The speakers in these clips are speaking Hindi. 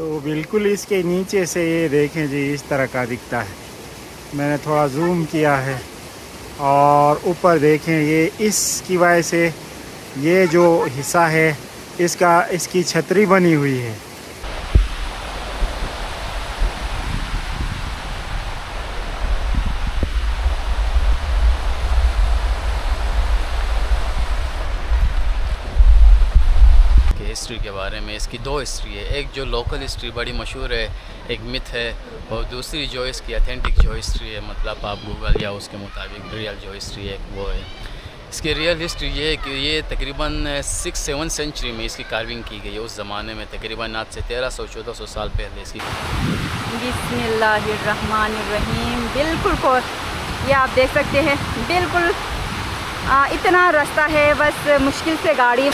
तो बिल्कुल इसके नीचे से ये देखें जी, इस तरह का दिखता है। मैंने थोड़ा जूम किया है और ऊपर देखें, ये इसकी वजह से ये जो हिस्सा है इसकी छतरी बनी हुई है। हिस्ट्री के बारे में इसकी दो हिस्ट्री है, एक जो लोकल हिस्ट्री बड़ी मशहूर है, एक मिथ है, और दूसरी जो इसकी अथेंटिक जो हिस्ट्री है, मतलब आप गूगल या उसके मुताबिक रियल जो हिस्ट्री है वो है। इसकी रियल हिस्ट्री ये है कि ये तकरीबन 6-7 सेंचुरी में इसकी कार्विंग की गई है। उस ज़माने में तकरीबन आज से 1300-1400 साल पहले इसकी। बिस्मिल्लाहिर्रहमानिर्रहीम। बिल्कुल को ये आप देख सकते हैं, बिल्कुल इतना रास्ता है, बस मुश्किल से गाड़ी।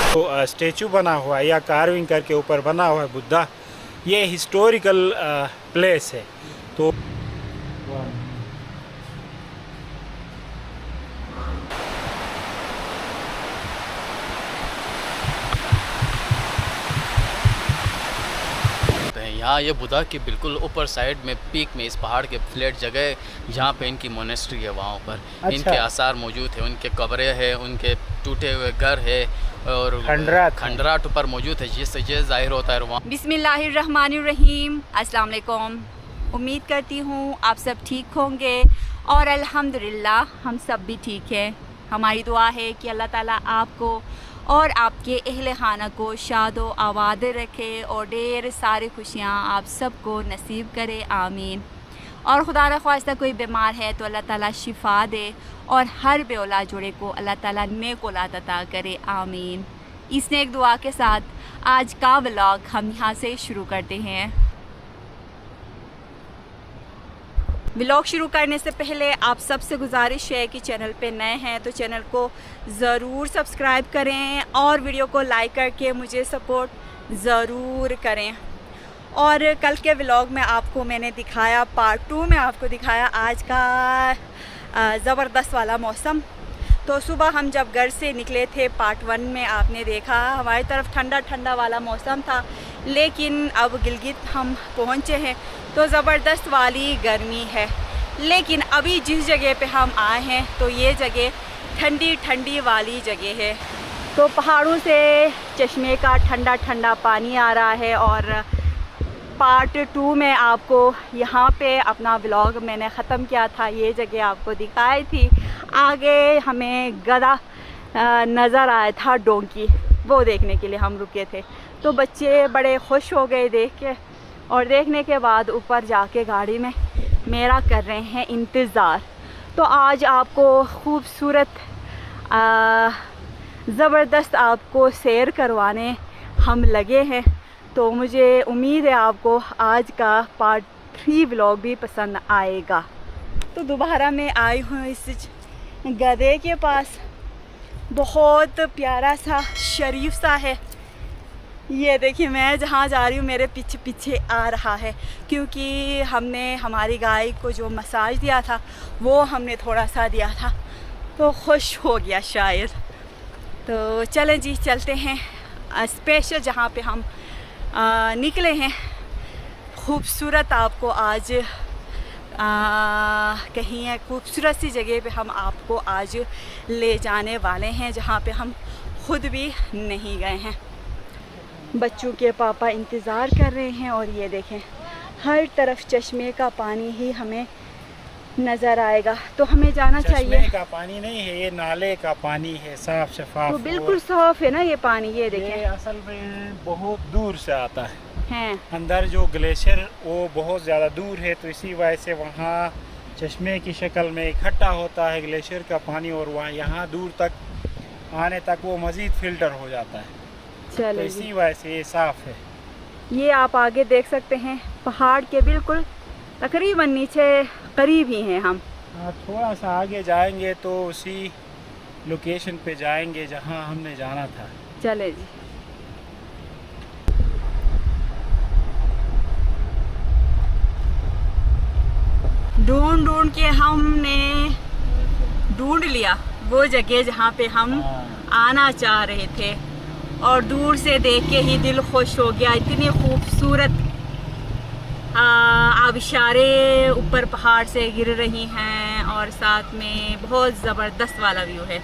तो स्टैचू बना हुआ है या कार्विंग करके ऊपर बना हुआ है बुद्धा। ये हिस्टोरिकल प्लेस है। तो यहाँ ये बुद्धा की बिल्कुल ऊपर साइड में पीक में इस पहाड़ के फ्लैट जगह जहाँ पे इनकी मोनेस्ट्री है, वहाँ पर इनके आसार मौजूद है, उनके कब्रें हैं, उनके टूटे हुए घर है और खंडराट ऊपर मौजूद है, जिससे ये जाहिर होता है वहाँ। बिस्मिल्लाहिर्रहमानिर्रहीम। अस्सलाम वालेकुम। उम्मीद करती हूँ आप सब ठीक होंगे और अल्हम्दुलिल्लाह हम सब भी ठीक हैं। हमारी दुआ है कि अल्लाह ताला आपको और आपके अहले खाना को शादो आबाद रखे और ढेर सारी खुशियाँ आप सबको नसीब करे, आमीन। और खुदा न ख्वास्ता कोई बीमार है तो अल्लाह ताला शिफा दे और हर बेऔला जोड़े को अल्लाह ताला नेक औलाद अता करे, आमीन। इस नेक दुआ के साथ आज का व्लॉग हम यहाँ से शुरू करते हैं। व्लॉग शुरू करने से पहले आप सबसे गुजारिश है कि चैनल पे नए हैं तो चैनल को ज़रूर सब्सक्राइब करें और वीडियो को लाइक करके मुझे सपोर्ट ज़रूर करें। और कल के व्लॉग में आपको मैंने दिखाया, पार्ट 2 में आपको दिखाया आज का ज़बरदस्त वाला मौसम। तो सुबह हम जब घर से निकले थे, पार्ट 1 में आपने देखा हमारी तरफ ठंडा ठंडा वाला मौसम था, लेकिन अब गिलगित हम पहुँचे हैं तो ज़बरदस्त वाली गर्मी है। लेकिन अभी जिस जगह पे हम आए हैं तो ये जगह ठंडी ठंडी वाली जगह है। तो पहाड़ों से चश्मे का ठंडा ठंडा पानी आ रहा है। और पार्ट 2 में आपको यहाँ पे अपना व्लॉग मैंने ख़त्म किया था, ये जगह आपको दिखाई थी। आगे हमें गधा नज़र आया था, डोंकी, वो देखने के लिए हम रुके थे। तो बच्चे बड़े खुश हो गए देख के, और देखने के बाद ऊपर जाके गाड़ी में मेरा कर रहे हैं इंतज़ार। तो आज आपको खूबसूरत ज़बरदस्त आपको सैर करवाने हम लगे हैं। तो मुझे उम्मीद है आपको आज का पार्ट 3 व्लॉग भी पसंद आएगा। तो दोबारा मैं आई हूँ इस गधे के पास, बहुत प्यारा सा शरीफ सा है। ये देखिए मैं जहाँ जा रही हूँ मेरे पीछे पीछे आ रहा है, क्योंकि हमने हमारी गाय को जो मसाज दिया था वो हमने थोड़ा सा दिया था तो खुश हो गया शायद। तो चलें जी, चलते हैं स्पेशल जहाँ पे हम निकले हैं। खूबसूरत आपको आज कहीं है खूबसूरत सी जगह पे हम आपको आज ले जाने वाले हैं, जहाँ पे हम खुद भी नहीं गए हैं। बच्चों के पापा इंतज़ार कर रहे हैं और ये देखें हर तरफ चश्मे का पानी ही हमें नज़र आएगा। तो हमें जाना चाहिए। चश्मे का पानी नहीं है, ये नाले का पानी है, साफ शफाफ। तो बिल्कुल साफ है ना ये पानी। ये देखें, ये असल में बहुत दूर से आता है। अंदर जो ग्लेशियर वो बहुत ज़्यादा दूर है, तो इसी वजह से वहाँ चश्मे की शक्ल में इकट्ठा होता है ग्लेशियर का पानी, और वहाँ यहाँ दूर तक आने तक वो मज़ीद फ़िल्टर हो जाता है। तो इसी वजह से ये साफ़ है। ये आप आगे देख सकते हैं पहाड़ के बिल्कुल तकरीबन नीचे करीब ही हैं हम। थोड़ा सा आगे जाएंगे तो उसी लोकेशन पे जाएंगे जहाँ हमने जाना था। चले जी। ढूंढ ढूंढ लिया, वो जगह जहाँ पे हम आना चाह रहे थे, और दूर से देख के ही दिल खुश हो गया। इतनी खूबसूरत आबिशारें ऊपर पहाड़ से गिर रही हैं और साथ में बहुत ज़बरदस्त वाला व्यू है।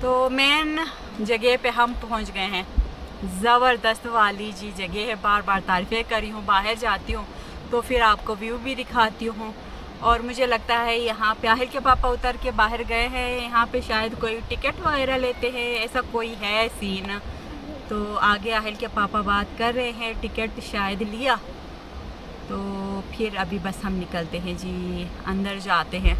तो मेन जगह पे हम पहुंच गए हैं। ज़बरदस्त वाली जी जगह है, बार बार तारीफ़ें करी हूँ। बाहर जाती हूँ तो फिर आपको व्यू भी दिखाती हूँ। और मुझे लगता है यहाँ पे आहिल के पापा उतर के बाहर गए हैं, यहाँ पे शायद कोई टिकट वगैरह लेते हैं, ऐसा कोई है सीन। तो आगे आहिल के पापा बात कर रहे हैं, टिकट शायद लिया। तो फिर अभी बस हम निकलते हैं जी, अंदर जाते हैं।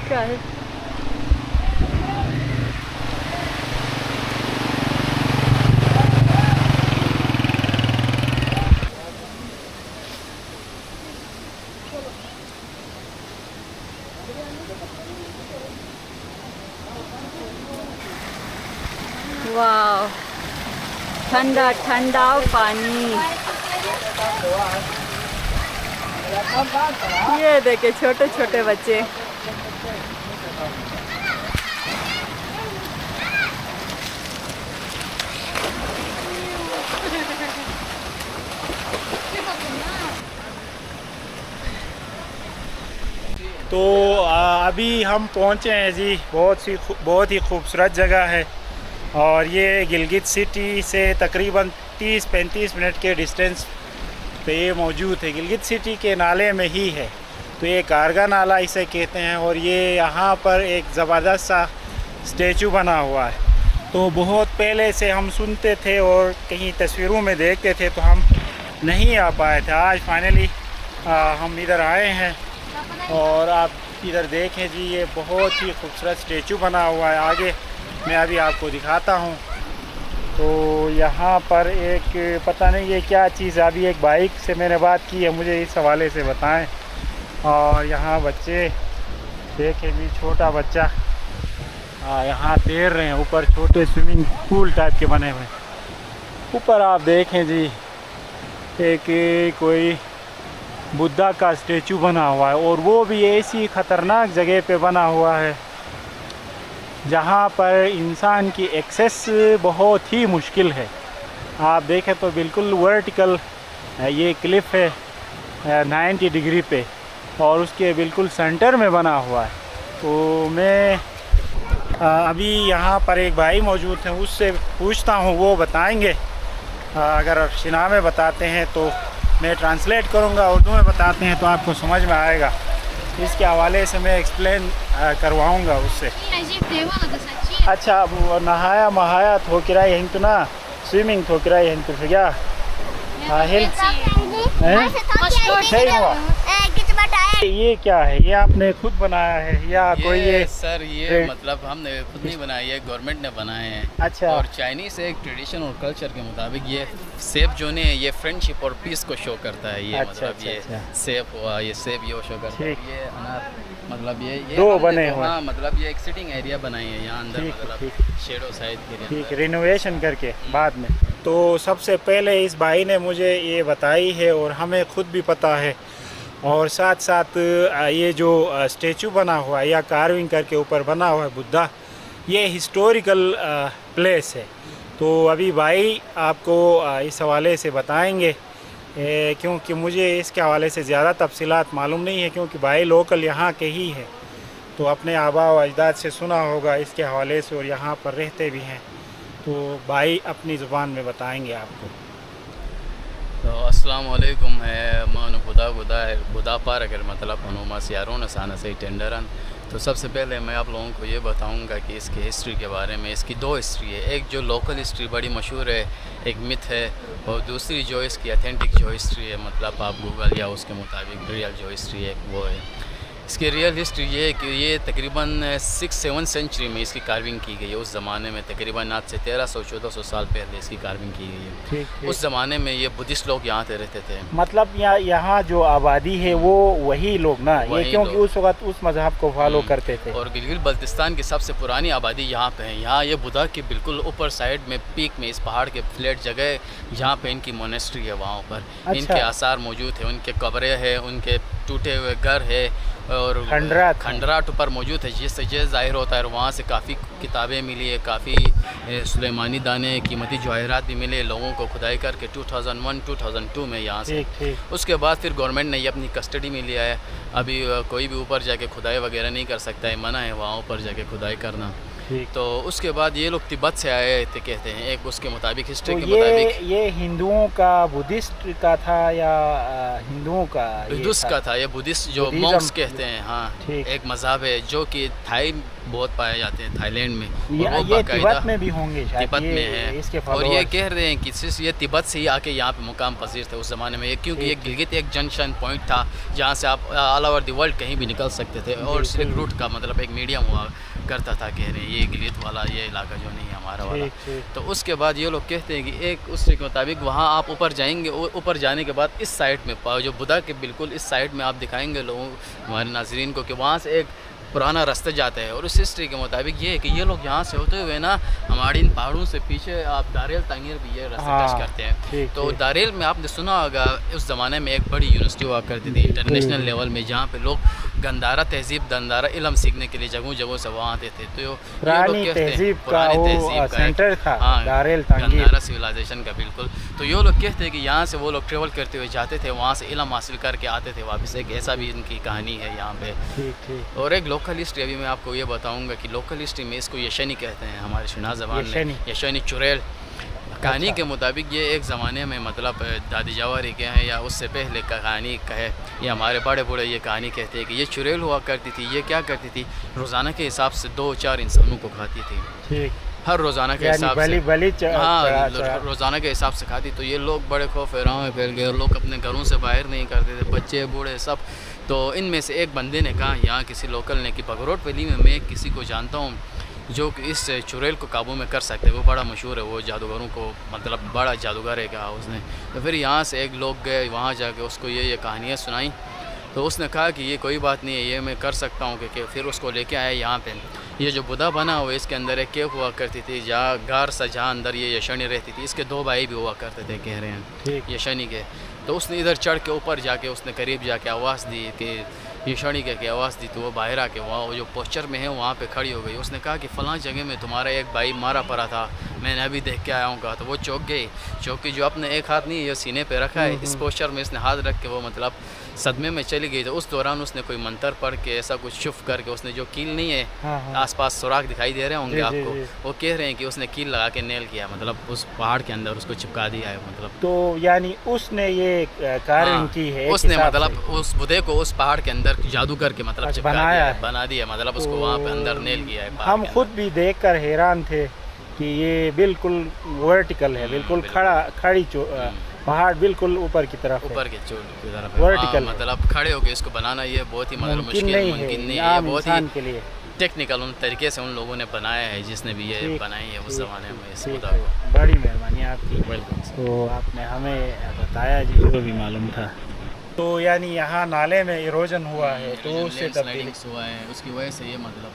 क्या है? वाह, ठंडा ठंडा पानी। ये देखे छोटे छोटे बच्चे। तो अभी हम पहुँचे हैं जी, बहुत ही खूबसूरत जगह है। और ये गिलगित सिटी से तकरीबन 30-35 मिनट के डिस्टेंस पे ये मौजूद है। गिलगित सिटी के नाले में ही है, तो ये कारगा नाला इसे कहते हैं। और ये यहाँ पर एक ज़बरदस्त सा स्टैचू बना हुआ है। तो बहुत पहले से हम सुनते थे और कहीं तस्वीरों में देखते थे, तो हम नहीं आ पाए थे। आज फाइनली हम इधर आए हैं। और आप इधर देखें जी, ये बहुत ही खूबसूरत स्टैचू बना हुआ है। आगे मैं अभी आपको दिखाता हूँ। तो यहाँ पर एक पता नहीं ये क्या चीज़ है, अभी एक बाइक से मैंने बात की है, मुझे इस हवाले से बताएं। और यहाँ बच्चे देखें जी, छोटा बच्चा यहाँ तैर रहे हैं। ऊपर छोटे स्विमिंग पूल टाइप के बने हुए हैं। ऊपर आप देखें जी, एक कोई बुद्धा का स्टैचू बना हुआ है, और वो भी ऐसी ख़तरनाक जगह पे बना हुआ है जहाँ पर इंसान की एक्सेस बहुत ही मुश्किल है। आप देखें तो बिल्कुल वर्टिकल ये क्लिफ है 90 डिग्री पे, और उसके बिल्कुल सेंटर में बना हुआ है। तो मैं अभी यहाँ पर एक भाई मौजूद हैं, उससे पूछता हूँ, वो बताएंगे। अगर शिना में बताते हैं तो मैं ट्रांसलेट करूँगा, उर्दू में बताते हैं तो आपको समझ में आएगा। इसके हवाले से मैं एक्सप्लेन करवाऊँगा उससे। अच्छा, वो नहाया महाया थोकिराई हिंग तो ना, स्विमिंग थोकिराई हिंग तो क्या ये क्या है? ये आपने खुद बनाया है या कोई? ये सर ये मतलब हमने खुद नहीं बनाया, ये गवर्नमेंट ने बनाए हैं। अच्छा। और चाइनीज़ एक ट्रेडिशन और कल्चर के मुताबिक ये सेब जो है ये फ्रेंडशिप और पीस को शो करता है। ये अच्छा, मतलब अच्छा, ये अच्छा। सेब हुआ, ये सेब ये शो करता है। ये अनार मतलब ये दो बने हुए। हाँ, मतलब ये एक सिटिंग एरिया बनाई है यहाँ अंदर, मतलब शेडो साइड के लिए। ठीक, रिनोवेशन करके बाद में। तो सबसे पहले इस भाई ने मुझे ये बताई है और हमें खुद भी पता है। और साथ साथ ये जो स्टैचू बना हुआ है या कार्विंग करके ऊपर बना हुआ है बुद्धा, ये हिस्टोरिकल प्लेस है। तो अभी भाई आपको इस हवाले से बताएंगे, क्योंकि मुझे इसके हवाले से ज़्यादा तफसीलात मालूम नहीं है, क्योंकि भाई लोकल यहाँ के ही है। तो अपने आबा व अजदाद से सुना होगा इसके हवाले से, और यहाँ पर रहते भी हैं। तो भाई अपनी ज़ुबान में बताएंगे आपको। तो अस्सलाम वालेकुम है मान खुदा खुदा है खुदा पार अगर मतलब हनुमा सियारों ने साना से टेंडरन तो सबसे पहले मैं आप लोगों को ये बताऊंगा कि इसकी हिस्ट्री के बारे में। इसकी दो हिस्ट्री है, एक जो लोकल हिस्ट्री बड़ी मशहूर है, एक मिथ है, और दूसरी जो इसकी अथेंटिक जो हिस्ट्री है, मतलब आप गूगल या उसके मुताबिक रियल जो हिस्ट्री है वो है। इसकी रियल हिस्ट्री ये है कि ये तकरीबन 6-7 सेंचुरी में इसकी कार्विंग की गई है। उस ज़माने में तकरीबन आज से 1300-1400 साल पहले इसकी कार्विंग की गई है। ठीक। उस ज़माने में ये बुद्धिस्ट लोग यहाँ पे रहते थे। मतलब यहाँ जो आबादी है वो वही लोग ना, ये क्योंकि उस वक्त उस मज़हब को फॉलो करते थे। और गिलगित बल्तिस्तान की सबसे पुरानी आबादी यहाँ पे है। यहाँ ये बुद्धा के बिल्कुल ऊपर साइड में पीक में इस पहाड़ के फ्लैट जगह जहाँ पे इनकी मोनेस्ट्री है, वहाँ पर इनके आसार मौजूद है, उनके कब्रें हैं, उनके टूटे हुए घर है और खंडराट ऊपर मौजूद है, जिससे ये जाहिर होता है। वहाँ से काफ़ी किताबें मिली है, काफ़ी सुलेमानी दाने कीमती जवाहरात भी मिले लोगों को खुदाई करके 2001-2002 में यहाँ से। उसके बाद फिर गवर्नमेंट ने ये अपनी कस्टडी में लिया है। अभी कोई भी ऊपर जाके खुदाई वगैरह नहीं कर सकता है, मना है वहाँ ऊपर जाके खुदाई करना। तो उसके बाद ये लोग तिब्बत से आए थे कहते हैं, एक उसके मुताबिक हिस्ट्री के मुताबिक। ये हिंदुओं का बुद्धिस्ट का था या हिंदुओं का? बुद्धिस्ट का था, ये बुद्धिस्ट जो मॉन्क्स कहते हैं। हाँ, एक मज़हब है जो कि थाई बहुत पाए जाते हैं, थाईलैंड में। ये तिब्बत में भी होंगे शायद, तिब्बत में है इसके और ये कह रहे हैं कि सिर्फ ये तिब्बत से ही आके यहाँ पे मुकाम पसीर थे उस ज़माने में, क्योंकि ये गिलगित एक जंक्शन पॉइंट था जहाँ से आप ऑल ओवर द वर्ल्ड कहीं भी निकल सकते थे, और सिल्क रूट का मतलब एक मीडियम हुआ करता था। कह रहे हैं ये गिलगित वाला ये इलाका जो नहीं है हमारा वाला। तो उसके बाद ये लोग कहते हैं कि एक उसके मुताबिक वहाँ आप ऊपर जाएंगे, ऊपर जाने के बाद इस साइड में जो बुद्धा के बिल्कुल इस साइड में आप दिखाएंगे लोगों हमारे नाजरीन को कि वहाँ से एक पुराना रास्ता जाता है। और उस हिस्ट्री के मुताबिक ये है कि ये लोग यहाँ से होते हुए ना हमारे इन पहाड़ों से पीछे आप दारेल तंगीर भी ये रास्ता टच करते हैं। तो दारेल में आपने सुना होगा उस ज़माने में एक बड़ी यूनिवर्सिटी हुआ करती थी इंटरनेशनल लेवल में, जहाँ पे लोग गंदारा तहजीब गंदारा इल्म सीखने के लिए जगहों से वहाँ आते थे। तो ये लोग कहते हैं पुरानी तहजीब का सेंटर था, दारेल गंदारा सिविलाइजेशन का बिल्कुल। तो ये लोग कहते हैं कि यहाँ से वो लोग ट्रेवल करते हुए जाते थे, वहाँ से इल्म हासिल करके आते थे वापस। एक ऐसा भी इनकी कहानी है यहाँ पे। और एक लोकल हिस्ट्री अभी मैं आपको ये बताऊंगा कि लोकल हिस्ट्री में इसको यशनी कहते हैं हमारे शिनाज़ ज़बान में, यशनी चुड़ैल। कहानी के मुताबिक ये एक ज़माने में मतलब दादी जवारी के हैं या उससे पहले का कहानी का है, ये हमारे बड़े बूढ़े ये कहानी कहते हैं कि ये चुड़ैल हुआ करती थी। ये क्या करती थी, रोज़ाना के हिसाब से 2-4 इंसानों को खाती थी, हर रोज़ाना के हिसाब से। हाँ, रोज़ाना के हिसाब से खाती। तो ये लोग बड़े खौफ हैरान में फैल गए, लोग अपने घरों से बाहर नहीं करते थे, बच्चे बूढ़े सब। तो इनमें से एक बंदे ने कहा यहाँ किसी लोकल ने कि बगरोट वैली में मैं किसी को जानता हूँ जो कि इस चुड़ैल को काबू में कर सकते हैं, वो बड़ा मशहूर है, वो जादूगरों को मतलब बड़ा जादूगर है कहा उसने। तो फिर यहाँ से एक लोग गए, वहाँ जाके उसको ये कहानियाँ सुनाई। तो उसने कहा कि ये कोई बात नहीं है, ये मैं कर सकता हूँ कि फिर उसको लेके आया यहाँ पे। ये जो बुद्धा बना हुआ इसके अंदर एक केव हुआ करती थी, जहाँ गार सा जहाँ अंदर ये यशनी रहती थी। इसके 2 भाई भी हुआ करते थे कह रहे हैं यशनी के। तो उसने इधर चढ़ के ऊपर जाके उसने करीब जाके आवाज़ दी कि यशनी की आवाज़ दी। तो वो बाहर आके वहाँ जो पोस्चर में है वहाँ पे खड़ी हो गई। उसने कहा कि फ़लाँ जगह में तुम्हारा एक भाई मारा पड़ा था, मैंने अभी देख के आया हूँ। कहा तो वो चौंक गई, चौंकी जो अपने एक हाथ नहीं ये सीने पे रखा है, इस पोस्चर में इसने हाथ रख के वो मतलब सदमे में चली गई। तो उस दौरान उसने कोई मंत्र पढ़ के ऐसा कुछ शुफ करके उसने जो कील नहीं है आसपास सुराख दिखाई दे रहे होंगे आपको, वो कह रहे हैं कि उसने कील लगा के नेल किया, मतलब उस पहाड़ के अंदर उसको चिपका दिया है। मतलब तो यानी उसने ये कार्य की है, उसने मतलब उस बुद्धे को उस पहाड़ के अंदर जादू करके मतलब बना दिया, मतलब उसको वहाँ पे अंदर नेल किया है। हम खुद भी देखकर हैरान थे कि ये बिल्कुल वर्टिकल है, बिल्कुल खड़ी पहाड़ बिल्कुल ऊपर की तरफ, ऊपर की तरफ वर्टिकल, मतलब खड़े होके इसको बनाना ये बहुत ही मतलब मुश्किल नहीं है, बहुत ही टेक्निकल उन तरीके से उन लोगों ने बनाया है जिसने भी ये बनाई है उस ज़माने में इस बुद्धा को। बड़ी मेहरबानी आपकी, तो आपने हमें बताया जी जो भी मालूम था। तो यानी यहाँ नाले में इरोजन हुआ है तो उससे तब्दीली हुआ है, उसकी वजह से ये मतलब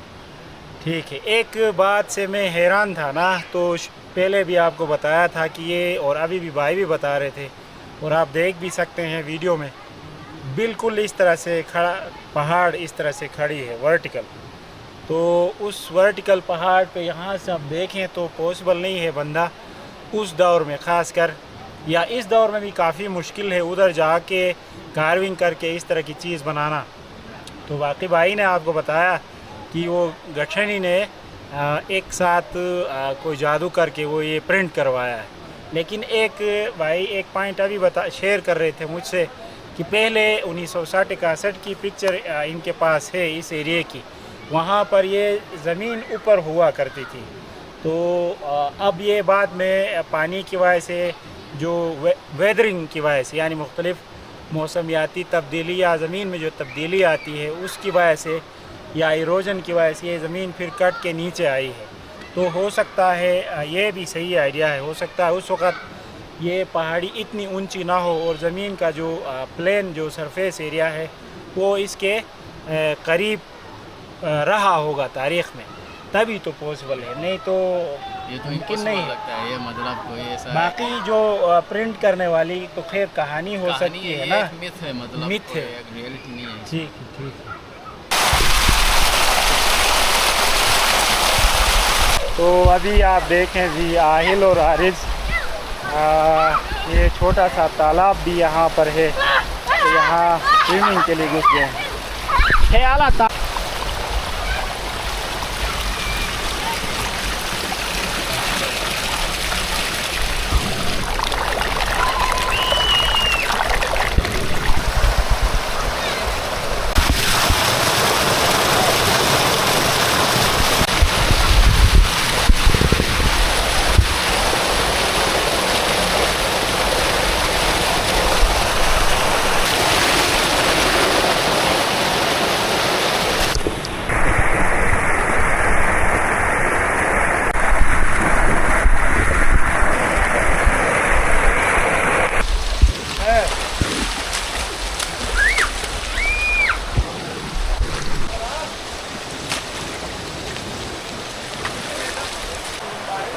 ठीक है। एक बात से मैं हैरान था ना, तो पहले भी आपको बताया था कि ये, और अभी भी भाई भी बता रहे थे और आप देख भी सकते हैं वीडियो में, बिल्कुल इस तरह से खड़ा पहाड़ इस तरह से खड़ी है वर्टिकल। तो उस वर्टिकल पहाड़ पे यहाँ से आप देखें तो पॉसिबल नहीं है बंदा उस दौर में ख़ास कर, या इस दौर में भी काफ़ी मुश्किल है उधर जाके कार्विंग करके इस तरह की चीज़ बनाना। तो वाकई भाई ने आपको बताया कि वो गठनी ने एक साथ कोई जादू करके वो ये प्रिंट करवाया है। लेकिन एक भाई एक पॉइंट अभी शेयर कर रहे थे मुझसे कि पहले 1960-61 की पिक्चर इनके पास है इस एरिए की, वहाँ पर ये ज़मीन ऊपर हुआ करती थी। तो अब ये बाद में पानी की वजह से जो वेदरिंग की वजह से, यानी मुख्तलिफ़ मौसमियाती तब्दीली या ज़मीन में जो तब्दीली आती है उसकी वजह से या इरोजन की वजह से ये ज़मीन फिर कट के नीचे आई है। तो हो सकता है ये भी सही आइडिया है, हो सकता है उस वक़्त ये पहाड़ी इतनी ऊंची ना हो और ज़मीन का जो प्लेन जो सरफेस एरिया है वो इसके करीब रहा होगा तारीख़ में, तभी तो पॉसिबल है, नहीं तो ये तो मुमकिन नहीं है। लगता है ये, मतलब कोई ऐसा बाकी जो प्रिंट करने वाली तो खैर कहानी हो सकती है ना, मिथ है, मतलब मिथ है, रियलिटी नहीं है। ठीक है ठीक है। तो अभी आप देखें जी आहिल और आरिज, ये छोटा सा तालाब भी यहाँ पर है, तो यहाँ स्विमिंग के लिए घुस गए हैं। ख्याल आता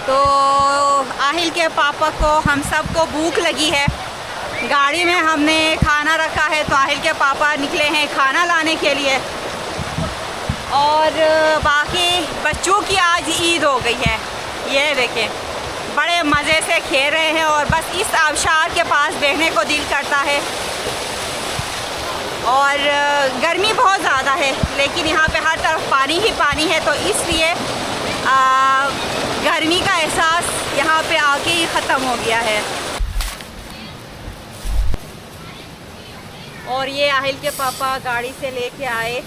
तो आहिल के पापा को, हम सबको भूख लगी है। गाड़ी में हमने खाना रखा है, तो आहिल के पापा निकले हैं खाना लाने के लिए। और बाकी बच्चों की आज ईद हो गई है, ये देखें बड़े मज़े से खेल रहे हैं और बस इस आबशार के पास देखने को दिल करता है। और गर्मी बहुत ज़्यादा है, लेकिन यहाँ पे हर तरफ पानी ही पानी है, तो इसलिए गर्मी का एहसास यहाँ पे आके ही ख़त्म हो गया है। और ये आहिल के पापा गाड़ी से लेके आए,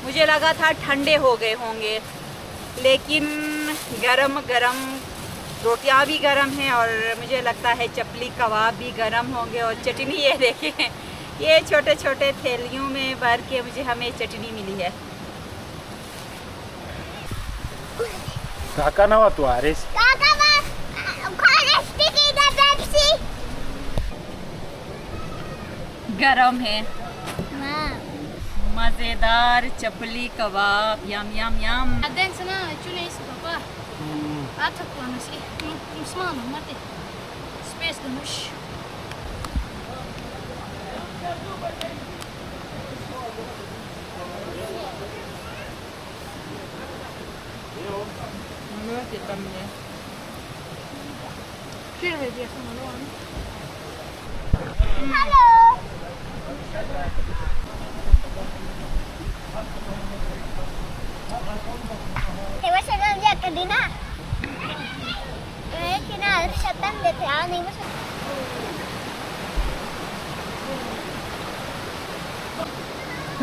मुझे लगा था ठंडे हो गए होंगे, लेकिन गरम गरम रोटियां भी गरम हैं और मुझे लगता है चपली कबाब भी गरम होंगे। और चटनी ये देखें, ये छोटे छोटे थैलियों में भर के मुझे हमें चटनी मिली है। काका नवा तो आरिस गरम है, मज़ेदार चपली कबाब, यम यम यम।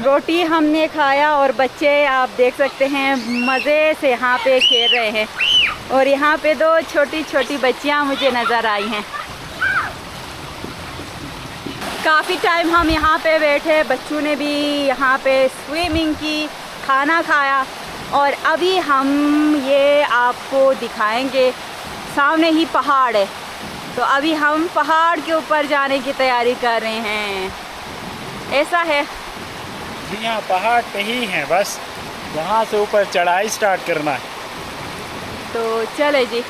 रोटी हमने खाया और बच्चे आप देख सकते हैं मज़े से यहाँ पे खेल रहे हैं। और यहाँ पे दो छोटी छोटी बच्चियाँ मुझे नज़र आई हैं। काफ़ी टाइम हम यहाँ पे बैठे, बच्चों ने भी यहाँ पे स्विमिंग की, खाना खाया, और अभी हम ये आपको दिखाएंगे, सामने ही पहाड़ है, तो अभी हम पहाड़ के ऊपर जाने की तैयारी कर रहे हैं। ऐसा है जी हाँ, पहाड़ पे ही हैं, बस वहाँ से ऊपर चढ़ाई स्टार्ट करना है। तो चले जी,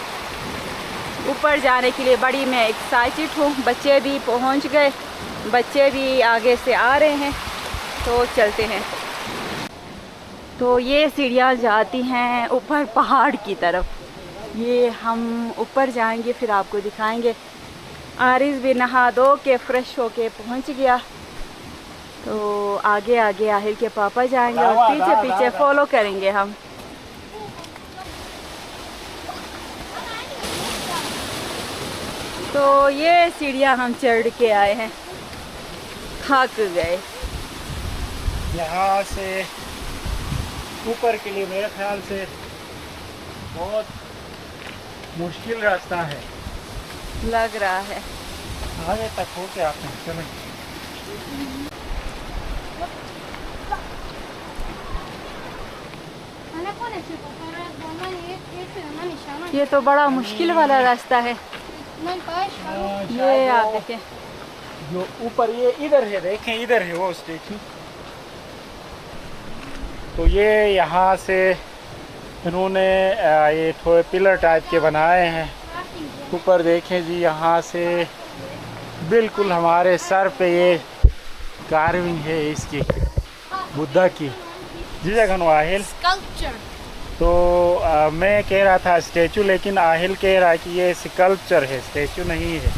ऊपर जाने के लिए बड़ी मैं एक्साइटेड हूँ। बच्चे भी पहुँच गए, बच्चे भी आगे से आ रहे हैं, तो चलते हैं। तो ये सीढ़ियाँ जाती हैं ऊपर पहाड़ की तरफ। ये हम ऊपर जाएंगे, फिर आपको दिखाएंगे। आरिस भी नहा धो के फ्रेश होके पहुँच गया, तो आगे आगे आहिल के पापा जाएंगे और पीछे पीछे फॉलो करेंगे हम। तो ये सीढ़ियाँ हम चढ़ के आए हैं, थक गए। यहाँ से ऊपर के लिए मेरे ख्याल से बहुत मुश्किल रास्ता है, लग रहा है। आगे तक हो के आपने चलो। ये तो बड़ा मुश्किल वाला रास्ता है। ये आप देखें, जो ऊपर ये इधर है, देखें इधर है वो स्टैचू। तो ये यहाँ से इन्होंने ये थोड़े पिलर टाइप के बनाए हैं। ऊपर देखें जी, यहाँ से बिल्कुल हमारे सर पे ये कार्विंग है इसकी, बुद्धा की। जी जगह आहिल स्कल्पचर। तो मैं कह रहा था स्टैचू, लेकिन आहिल कह रहा है कि ये स्कल्पचर है, स्टैचू नहीं है।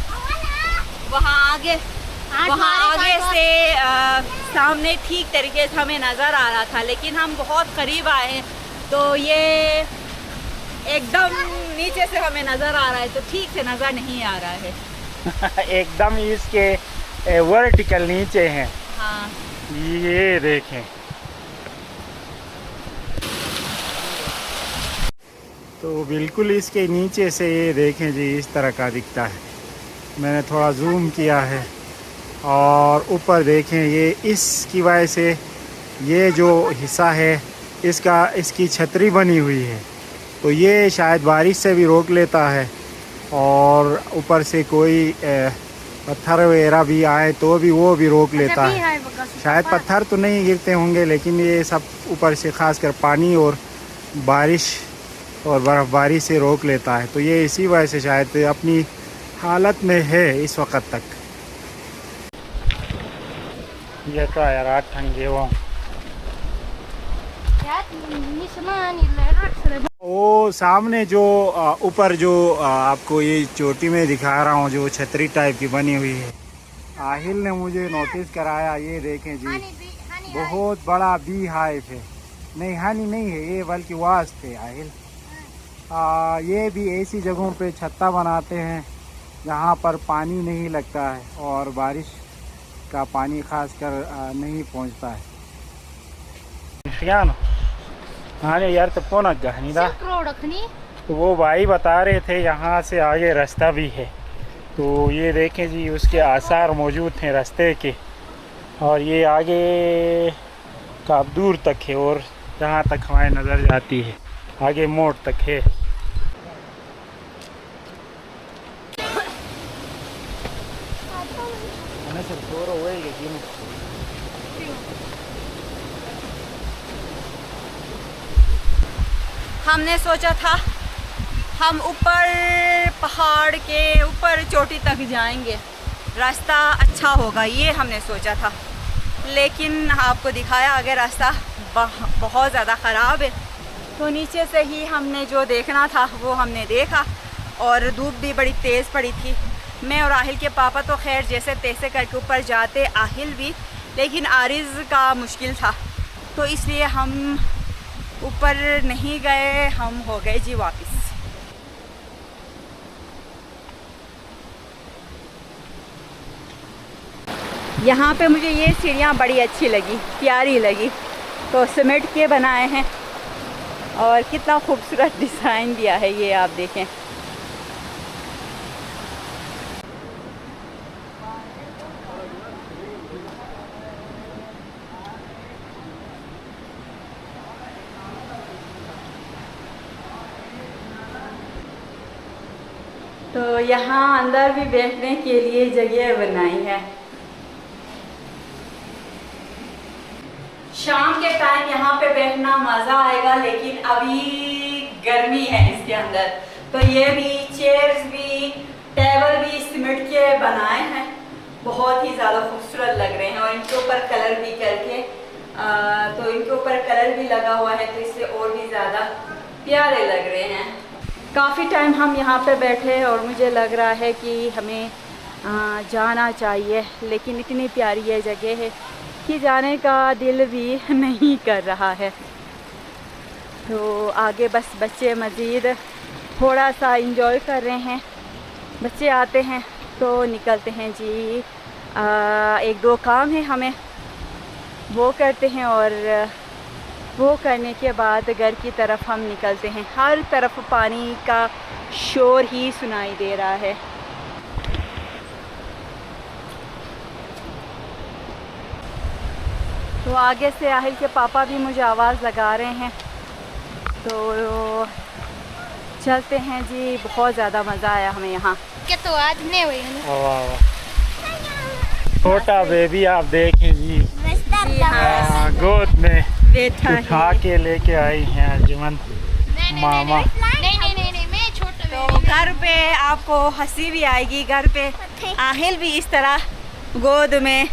वहाँ आगे से सामने ठीक तरीके से हमें नज़र आ रहा था, लेकिन हम बहुत करीब आए हैं तो ये एकदम नीचे से हमें नज़र आ रहा है, तो ठीक से नज़र नहीं आ रहा है। एकदम इसके वर्टिकल नीचे हैं। हाँ, ये देखें। तो बिल्कुल इसके नीचे से ये देखें जी, इस तरह का दिखता है। मैंने थोड़ा जूम किया है और ऊपर देखें, ये इसकी वजह से ये जो हिस्सा है इसकी छतरी बनी हुई है, तो ये शायद बारिश से भी रोक लेता है। और ऊपर से कोई पत्थर वगैरह भी आए तो भी वो भी रोक लेता है। शायद पत्थर तो नहीं गिरते होंगे, लेकिन ये सब ऊपर से खासकर पानी और बारिश और बर्फ़बारी से रोक लेता है। तो ये इसी वजह से शायद अपनी हालत में है इस वक्त तक। ये तो यार आठ ठंगे वो सामने जो ऊपर जो आपको ये चोटी में दिखा रहा हूँ, जो छतरी टाइप की बनी हुई है, आहिल ने मुझे नोटिस कराया। ये देखें जी, बहुत बड़ा बी हाइव है। नहीं, हनी नहीं है ये, बल्कि वास्प है आहिल। ये भी ऐसी जगहों पे छत्ता बनाते हैं जहाँ पर पानी नहीं लगता है और बारिश का पानी खासकर नहीं पहुँचता है। हाँ यार, तो कौन गहनीदा। तो वो भाई बता रहे थे यहाँ से आगे रास्ता भी है। तो ये देखें जी, उसके आसार मौजूद हैं रास्ते के, और ये आगे काफ़ी दूर तक है, और जहाँ तक हमारी नज़र जाती है आगे मोड़ तक है। हमने सोचा था हम ऊपर पहाड़ के ऊपर चोटी तक जाएंगे, रास्ता अच्छा होगा, ये हमने सोचा था। लेकिन आपको दिखाया आगे रास्ता बहुत ज़्यादा ख़राब है। तो नीचे से ही हमने जो देखना था वो हमने देखा, और धूप भी बड़ी तेज़ पड़ी थी। मैं और आहिल के पापा तो खैर जैसे तैसे करके ऊपर जाते, आहिल भी, लेकिन आरिज़ का मुश्किल था, तो इसलिए हम ऊपर नहीं गए, हम हो गए जी वापस। यहाँ पे मुझे ये सीढ़ियाँ बड़ी अच्छी लगी, प्यारी लगी। तो सीमेंट के बनाए हैं और कितना खूबसूरत डिज़ाइन दिया है, ये आप देखें। तो यहाँ अंदर भी बैठने के लिए जगह बनाई है। शाम के टाइम यहाँ पे बैठना मज़ा आएगा, लेकिन अभी गर्मी है इसके अंदर। तो ये भी चेयर्स भी, टेबल भी सीमेंट के बनाए हैं, बहुत ही ज़्यादा खूबसूरत लग रहे हैं। और इनके ऊपर कलर भी करके तो इनके ऊपर कलर भी लगा हुआ है, तो इससे और भी ज़्यादा प्यारे लग रहे हैं। काफ़ी टाइम हम यहाँ पे बैठे और मुझे लग रहा है कि हमें जाना चाहिए, लेकिन इतनी प्यारी ये जगह है कि जाने का दिल भी नहीं कर रहा है। तो आगे बस बच्चे मज़ीद थोड़ा सा इंजॉय कर रहे हैं। बच्चे आते हैं तो निकलते हैं जी, एक दो काम है हमें वो करते हैं, और वो करने के बाद घर की तरफ हम निकलते हैं। हर तरफ पानी का शोर ही सुनाई दे रहा है। तो आगे से आहिल के पापा भी मुझे आवाज़ लगा रहे हैं, तो चलते हैं जी। बहुत ज़्यादा मज़ा आया हमें यहाँ। क्या तो आज नहीं हुई है ना? वाह, छोटा बेबी आप देखें जी, जी हाँ, गोद में बैठा उठा है। के लेके आई हैं अर्जुमन मामा। नहीं मैं छोटा तो घर पे आपको हंसी भी आएगी। घर पे आहिल भी इस तरह गोद में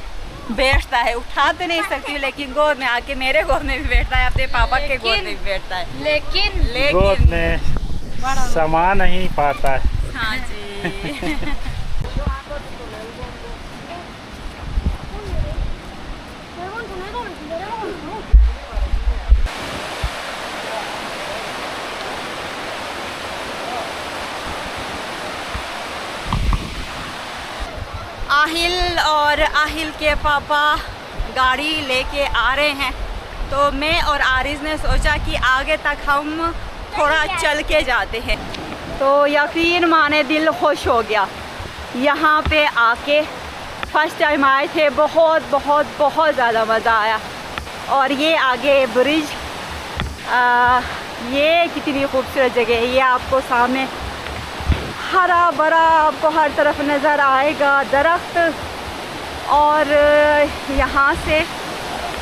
बैठता है। उठा तो नहीं सकती लेकिन गोद में आके मेरे गोद में भी बैठता है, अपने पापा के गोद में भी बैठता है। लेकिन गोद में समा नहीं पाता है। हाँ जी। आहिल और आहिल के पापा गाड़ी लेके आ रहे हैं, तो मैं और आरिज़ ने सोचा कि आगे तक हम थोड़ा चल के जाते हैं। तो यकीन माने दिल खुश हो गया यहाँ पे आके। फर्स्ट टाइम आए थे, बहुत बहुत बहुत ज़्यादा मज़ा आया। और ये आगे ब्रिज, ये कितनी खूबसूरत जगह है। ये आपको सामने हरा भरा आपको हर तरफ नज़र आएगा, दरख्त। और यहाँ से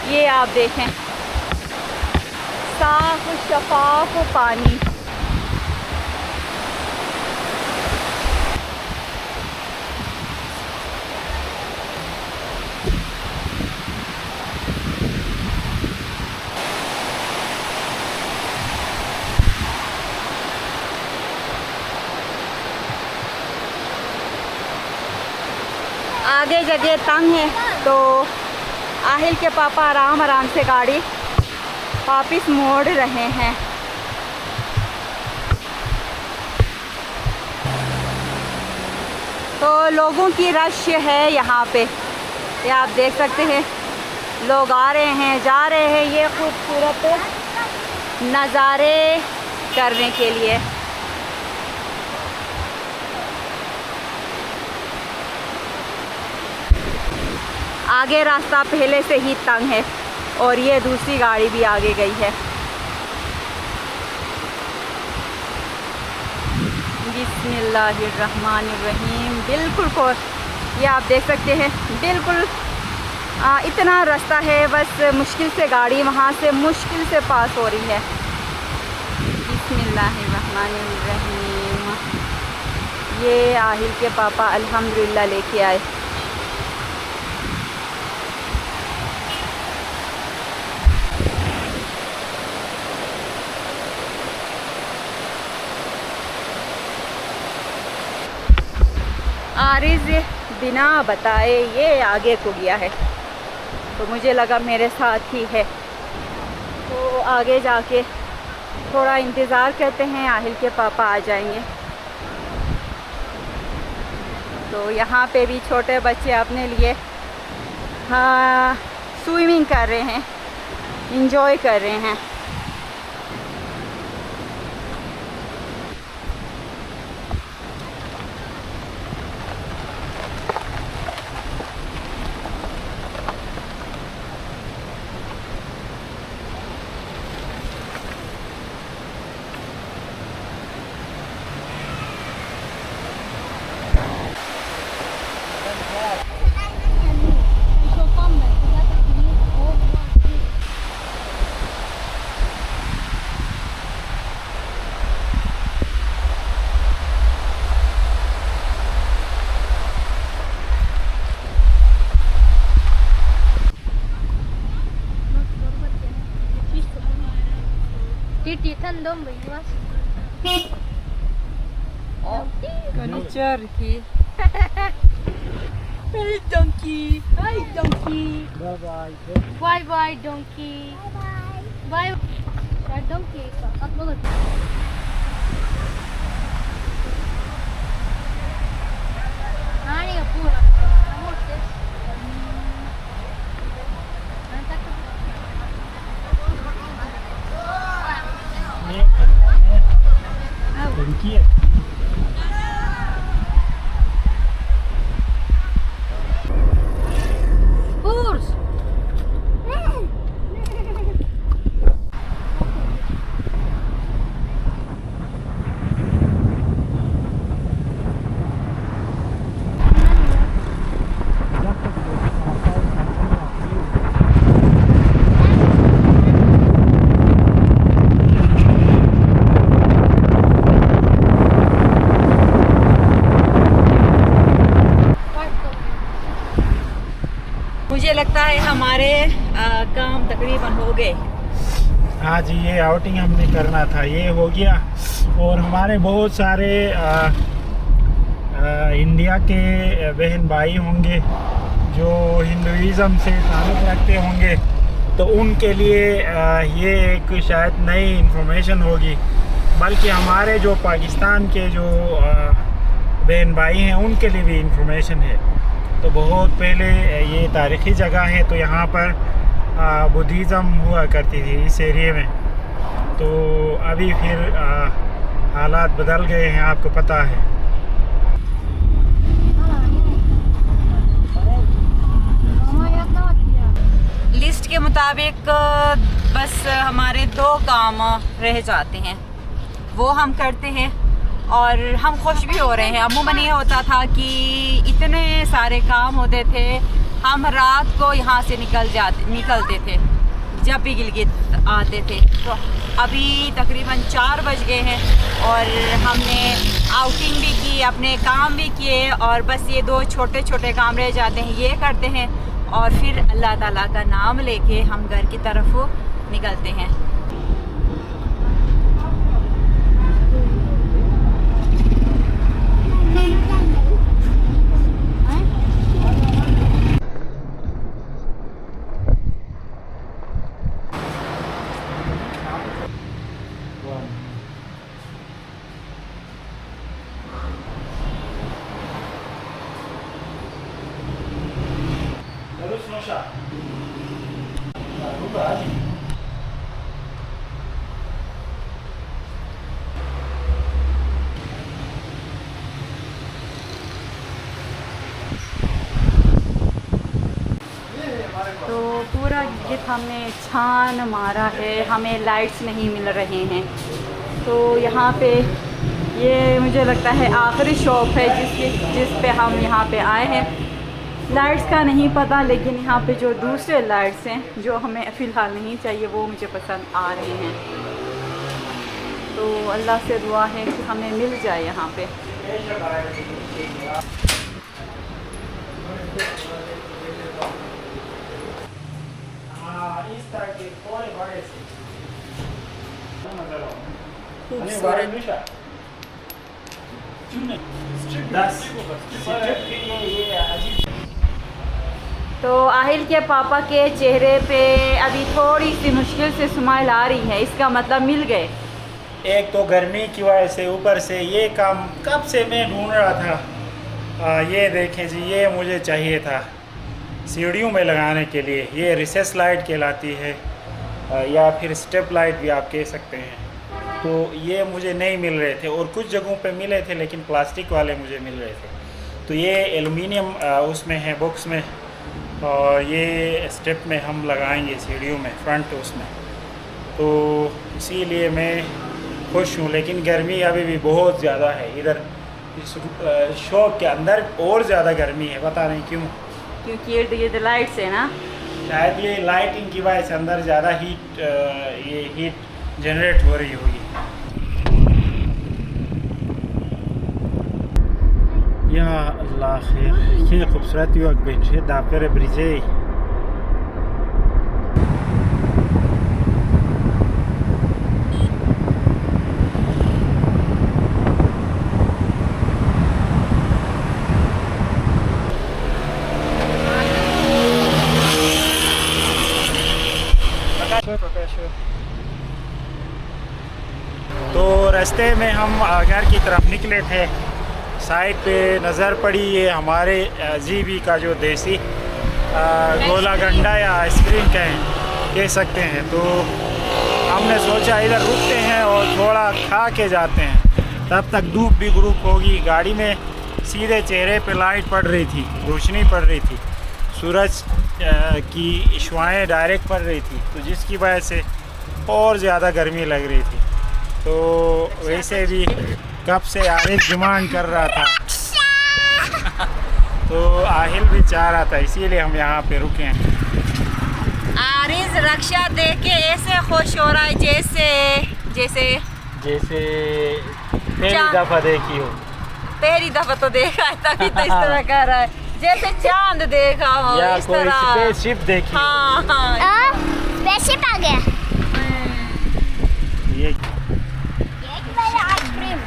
ये आप देखें साफ शफाफ पानी। आगे जगह तंग है, तो आहिल के पापा आराम आराम से गाड़ी वापस मोड़ रहे हैं। तो लोगों की रश है यहाँ पे, ये आप देख सकते हैं। लोग आ रहे हैं, जा रहे हैं ये खूबसूरत नज़ारे करने के लिए। आगे रास्ता पहले से ही तंग है और ये दूसरी गाड़ी भी आगे गई है। बिस्मिल्लाहिर्रहमानिर्रहीम। बिल्कुल को ये आप देख सकते हैं, बिल्कुल इतना रास्ता है, बस मुश्किल से गाड़ी वहाँ से मुश्किल से पास हो रही है। बिस्मिल्लाहिर्रहमानिर्रहीम। ये आहिल के पापा अल्हम्दुलिल्लाह लेके आए। आरिज़ बिना बताए ये आगे को गया है, तो मुझे लगा मेरे साथ ही है। तो आगे जाके थोड़ा इंतज़ार करते हैं, आहिल के पापा आ जाएंगे। तो यहाँ पे भी छोटे बच्चे अपने लिए स्विमिंग कर रहे हैं, इंजॉय कर रहे हैं। Donkey. Hey donkey. Hi donkey. Bye bye. Bye bye donkey. Bye bye. Bye donkey. मुझे लगता है हमारे काम तकरीबन हो गए। हाँ जी, ये आउटिंग हमने करना था, ये हो गया। और हमारे बहुत सारे इंडिया के बहन भाई होंगे जो हिंदुज़म से ताल्लुक़ रखते होंगे, तो उनके लिए ये एक शायद नई इन्फॉर्मेशन होगी। बल्कि हमारे जो पाकिस्तान के जो बहन भाई हैं उनके लिए भी इन्फॉर्मेशन है। तो बहुत पहले ये तारीख़ी जगह है, तो यहाँ पर बुद्धिज़्म हुआ करती थी इस एरिए में। तो अभी फिर हालात बदल गए हैं, आपको पता है। लिस्ट के मुताबिक बस हमारे 2 काम रह जाते हैं, वो हम करते हैं और हम खुश भी हो रहे हैं। अमूमन ये होता था कि इतने सारे काम होते थे, हम रात को यहाँ से निकलते थे जब भी गिलगित आते थे। तो अभी तकरीबन 4 बज गए हैं और हमने आउटिंग भी की, अपने काम भी किए और बस ये 2 छोटे छोटे काम रह जाते हैं, ये करते हैं और फिर अल्लाह ताला का नाम लेके हम घर की तरफ निकलते हैं। तो पूरा गिलगित हमने छान मारा है, हमें लाइट्स नहीं मिल रहे हैं। तो यहाँ पे ये मुझे लगता है आखिरी शॉप है जिस पे हम यहाँ पे आए हैं। लाइट्स का नहीं पता, लेकिन यहाँ पे जो दूसरे लाइट्स हैं जो हमें फ़िलहाल नहीं चाहिए वो मुझे पसंद आ रहे हैं। तो अल्लाह से दुआ है कि हमें मिल जाए यहाँ पे। तो आहिल के पापा के चेहरे पे अभी थोड़ी सी मुश्किल से स्माइल आ रही है, इसका मतलब मिल गए। एक तो गर्मी की वजह से, ऊपर से ये काम कब से मैं ढूंढ रहा था। ये देखें जी, ये मुझे चाहिए था सीढ़ियों में लगाने के लिए। ये रिसेस लाइट कहलाती है या फिर स्टेप लाइट भी आप कह सकते हैं। तो ये मुझे नहीं मिल रहे थे और कुछ जगहों पे मिले थे, लेकिन प्लास्टिक वाले मुझे मिल रहे थे। तो ये एलुमिनियम उसमें है बॉक्स में, और ये स्टेप में हम लगाएंगे सीढ़ियों में, फ्रंट उसमें। तो इसीलिए मैं खुश हूँ, लेकिन गर्मी अभी भी बहुत ज़्यादा है इधर। इस शॉप के अंदर और ज़्यादा गर्मी है, पता नहीं क्यों। क्योंकि ये लाइट्स है ना, शायद ये लाइटिंग की वजह से अंदर ज़्यादा ये हीट जनरेट हो रही होगी। या अल्लाह खैर, ये खूबसूरत वक्त बेचे दापर ब्रिजे। तो रास्ते में हम घर की तरफ निकले थे, साइड पे नज़र पड़ी ये हमारे जीबी का जो देसी गोला गंडा या आइसक्रीम कह सकते हैं। तो हमने सोचा इधर रुकते हैं और थोड़ा खा के जाते हैं, तब तक धूप भी ग्रुप होगी। गाड़ी में सीधे चेहरे पे लाइट पड़ रही थी, रोशनी पड़ रही थी, सूरज की इश्वाएँ डायरेक्ट पड़ रही थी, तो जिसकी वजह से और ज़्यादा गर्मी लग रही थी। तो वैसे भी कब से आरिफ डिमांड कर रहा था तो आहिल भी चाह रहा था, इसीलिए हम यहाँ पे रुके हैं। आरिफ रक्षा देख के ऐसे खुश हो रहा है जैसे पहली दफ़ा देखी हो। पहली दफ़ा तो देखा है, तभी तो इस तरह कर रहा है। जैसे चांद देखा हो या इस कोई तरह। स्पेसशिप देखी। हाँ हाँ स्पेसशिप आ गया। ये मेरा आइसक्रीम।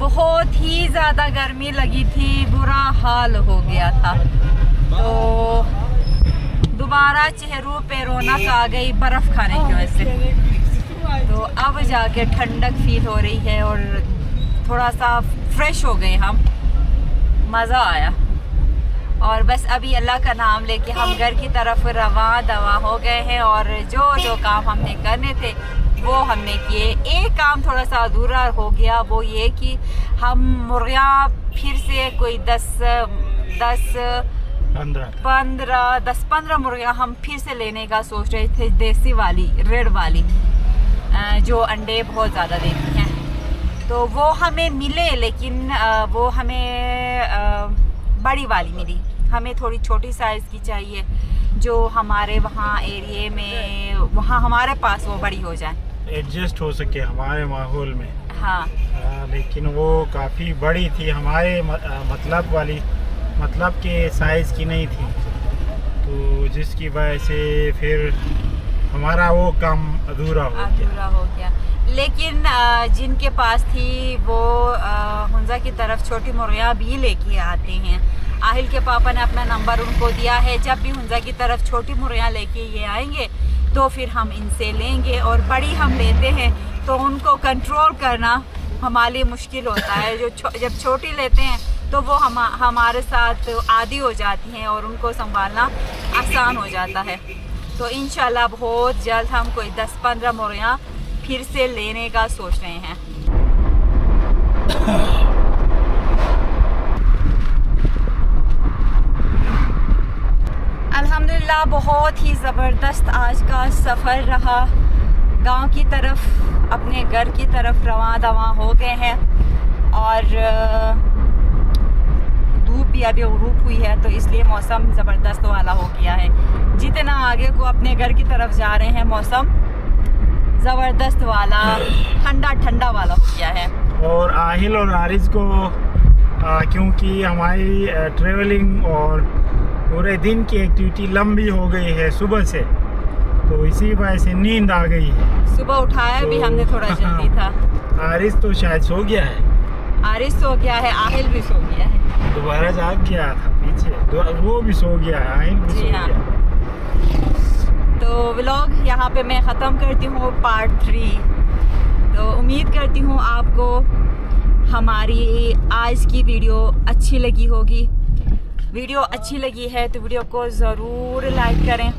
बहुत ही ज़्यादा गर्मी लगी थी, बुरा हाल हो गया था। तो दोबारा चेहरों पे रौनक आ गई बर्फ़ खाने की वजह से। तो अब जाके ठंडक फील हो रही है और थोड़ा सा फ्रेश हो गए हम, मज़ा आया। और बस अभी अल्लाह का नाम लेके हम घर की तरफ रवां दवा हो गए हैं और जो जो काम हमने करने थे वो हमने किए। एक काम थोड़ा सा अधूरा हो गया, वो ये कि हम मुर्गियाँ फिर से कोई 10-15 मुर्गियाँ हम फिर से लेने का सोच रहे थे, देसी वाली, रेड वाली, जो अंडे बहुत ज़्यादा देती हैं। तो वो हमें मिले, लेकिन वो हमें बड़ी वाली मिली। हमें थोड़ी छोटी साइज़ की चाहिए, जो हमारे वहाँ एरिए में, वहाँ हमारे पास वो बड़ी हो जाए, एडजस्ट हो सके हमारे माहौल में। हाँ लेकिन वो काफ़ी बड़ी थी, हमारे मतलब के साइज़ की नहीं थी, तो जिसकी वजह से फिर हमारा वो काम अधूरा हो गया। लेकिन जिनके पास थी वो हुंजा की तरफ छोटी मुर्गियाँ भी लेके आते हैं। आहिल के पापा ने अपना नंबर उनको दिया है, जब भी हुंजा की तरफ छोटी मुर्गियाँ लेके ये आएंगे तो फिर हम इनसे लेंगे। और बड़ी हम लेते हैं तो उनको कंट्रोल करना हमारे लिए मुश्किल होता है। जब छोटी लेते हैं तो वो हमारे साथ आदी हो जाती हैं और उनको संभालना आसान हो जाता है। तो इंशाल्लाह बहुत जल्द हम कोई 10-15 मुर्गियाँ फिर से लेने का सोच रहे हैं। अल्हम्दुलिल्लाह बहुत ही ज़बरदस्त आज का सफ़र रहा। गांव की तरफ, अपने घर की तरफ रवां दवां हो गए हैं और धूप भी अभी उरूप हुई है, तो इसलिए मौसम ज़बरदस्त वाला हो गया है। जितना आगे को अपने घर की तरफ जा रहे हैं, मौसम ज़बरदस्त वाला, ठंडा ठंडा वाला हो गया है। और आहिल और आरिज को क्योंकि हमारी ट्रेवलिंग और पूरे दिन की एक्टिविटी लंबी हो गई है सुबह से, तो इसी वजह से नींद आ गई है। सुबह उठाया भी हमने थोड़ा जल्दी था। आरिज तो शायद सो गया है, आरिज सो गया है, आहिल भी सो गया है। दोबारा जाग गया था पीछे, वो भी सो गया है, आहिल भी सो गया। तो व्लॉग यहाँ पे मैं ख़त्म करती हूँ, पार्ट 3। तो उम्मीद करती हूँ आपको हमारी आज की वीडियो अच्छी लगी होगी। वीडियो अच्छी लगी है तो वीडियो को ज़रूर लाइक करें।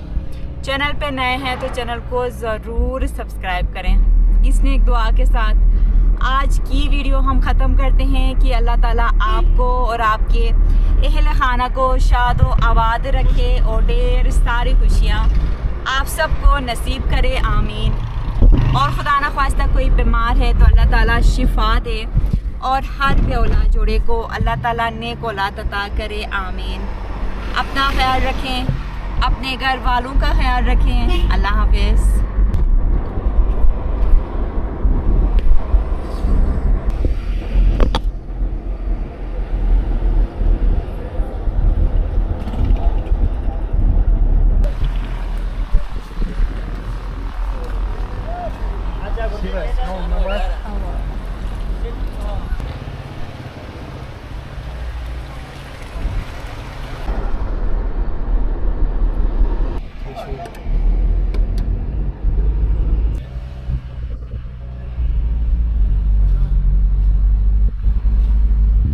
चैनल पे नए हैं तो चैनल को ज़रूर सब्सक्राइब करें। इस नेक दुआ के साथ आज की वीडियो हम ख़त्म करते हैं कि अल्लाह ताला आपको और आपके अहल खाना को शाद व आबाद रखे और ढेर सारी खुशियाँ आप सबको नसीब करे, आमीन। और खुदा न ख्वास्ता कोई बीमार है तो अल्लाह ताला शिफा दे और हर पे औलाद जोड़े को अल्लाह ताला नेक औलाद अता करे, आमीन। अपना ख्याल रखें, अपने घर वालों का ख्याल रखें। अल्लाह हाफ़िज़।